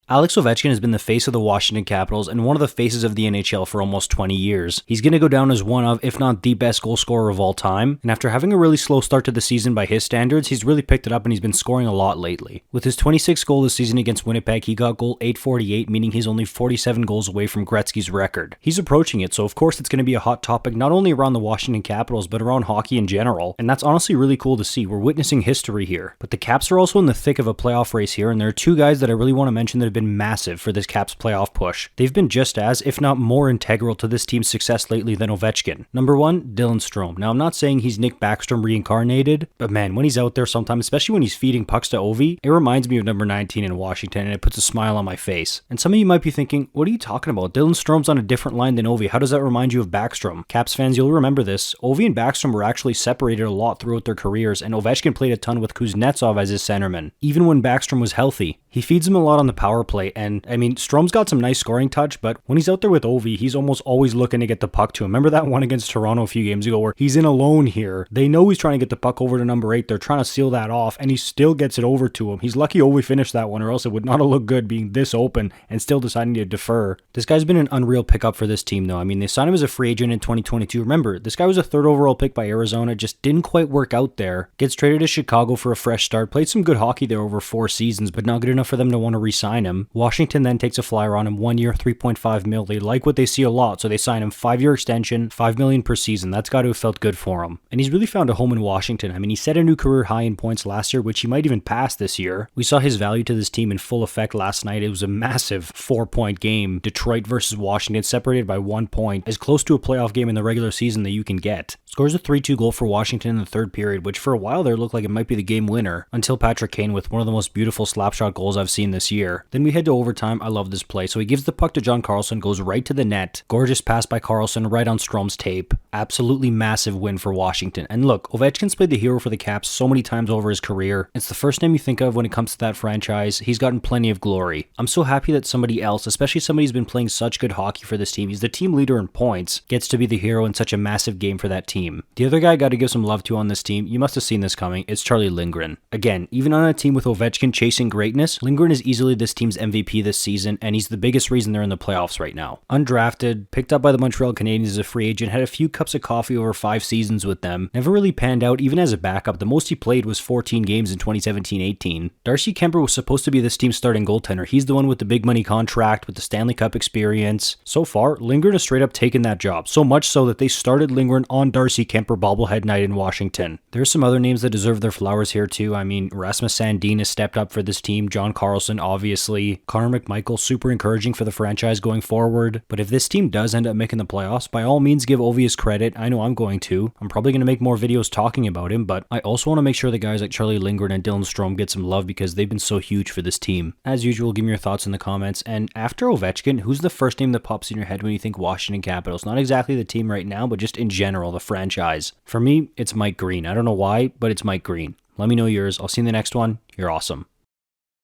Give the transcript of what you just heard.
Alex Ovechkin has been the face of the Washington Capitals and one of the faces of the NHL for almost 20 years. He's going to go down as one of, if not the best goal scorer of all time, and after having a really slow start to the season by his standards, he's really picked it up and he's been scoring a lot lately. With his 26th goal this season against Winnipeg, he got goal 848, meaning he's only 47 goals away from Gretzky's record. He's approaching it, so of course it's going to be a hot topic not only around the Washington Capitals, but around hockey in general, and that's honestly really cool to see. We're witnessing history here. But the Caps are also in the thick of a playoff race here, and there are two guys that I really want to mention that have been massive for this Caps playoff push. They've been just as, if not more integral to this team's success lately than Ovechkin. Number one, Dylan Strome. Now, I'm not saying he's Nick Backstrom reincarnated, but man, when he's out there sometimes, especially when he's feeding pucks to Ovi, it reminds me of number 19 in Washington, and it puts a smile on my face. And some of you might be thinking, what are you talking about? Dylan Strome's on a different line than Ovi. How does that remind you of Backstrom? Caps fans, you'll remember this. Ovi and Backstrom were actually separated a lot throughout their careers, and Ovechkin played a ton with Kuznetsov as his centerman, even when Backstrom was healthy. He feeds him a lot on the power play, and I mean, Strome's got some nice scoring touch, but when he's out there with Ovi, he's almost always looking to get the puck to him. Remember that one against Toronto a few games ago where he's in alone here? They know he's trying to get the puck over to number 8. They're trying to seal that off, and he still gets it over to him. He's lucky Ovi finished that one, or else it would not have looked good being this open and still deciding to defer. This guy's been an unreal pickup for this team, though. I mean, they signed him as a free agent in 2022. Remember, this guy was a 3rd overall pick by Arizona, just didn't quite work out there. Gets traded to Chicago for a fresh start, played some good hockey there over 4 seasons, but not good enough for them to want to re-sign him. Washington then takes a flyer on him, 1 year, $3.5 million. They like what they see a lot, so they sign him 5-year extension, $5 million per season. That's got to have felt good for him. And he's really found a home in Washington. I mean, he set a new career high in points last year, which he might even pass this year. We saw his value to this team in full effect last night. It was a massive 4-point game. Detroit versus Washington, separated by 1 point, as close to a playoff game in the regular season that you can get. Scores a 3-2 goal for Washington in the 3rd period, which for a while there looked like it might be the game winner, until Patrick Kane with one of the most beautiful slapshot goals I've seen this year. Then we head to overtime. I love this play. So he gives the puck to John Carlson, goes right to the net. Gorgeous pass by Carlson right on Strome's tape. Absolutely massive win for Washington. And look, Ovechkin's played the hero for the Caps so many times over his career. It's the first name you think of when it comes to that franchise. He's gotten plenty of glory. I'm so happy that somebody else, especially somebody who's been playing such good hockey for this team, he's the team leader in points, gets to be the hero in such a massive game for that team. The other guy I got to give some love to on this team, you must have seen this coming, it's Charlie Lindgren. Again, even on a team with Ovechkin chasing greatness, Lindgren is easily this team's MVP this season, and he's the biggest reason they're in the playoffs right now. Undrafted, picked up by the Montreal Canadiens as a free agent, had a few cups of coffee over 5 seasons with them, never really panned out even as a backup. The most he played was 14 games in 2017-18. Darcy Kemper was supposed to be this team's starting goaltender. He's the one with the big money contract, with the Stanley Cup experience. So far, Lindgren has straight up taken that job, so much so that they started Lindgren on Darcy Kemper bobblehead night in Washington. There's some other names that deserve their flowers here too. I mean, Rasmus Sandin has stepped up for this team, John Carlson obviously, Connor McMichael super encouraging for the franchise going forward. But if this team does end up making the playoffs, by all means give Ovi his credit. I know I'm going to. I'm probably going to make more videos talking about him, but I also want to make sure the guys like Charlie Lindgren and Dylan Strome get some love because they've been so huge for this team. As usual, give me your thoughts in the comments. And after Ovechkin, who's the first name that pops in your head when you think Washington Capitals? Not exactly the team right now, but just in general, the franchise. For me, it's Mike Green. I don't know why, but it's Mike Green. Let me know yours. I'll see you in the next one. You're awesome.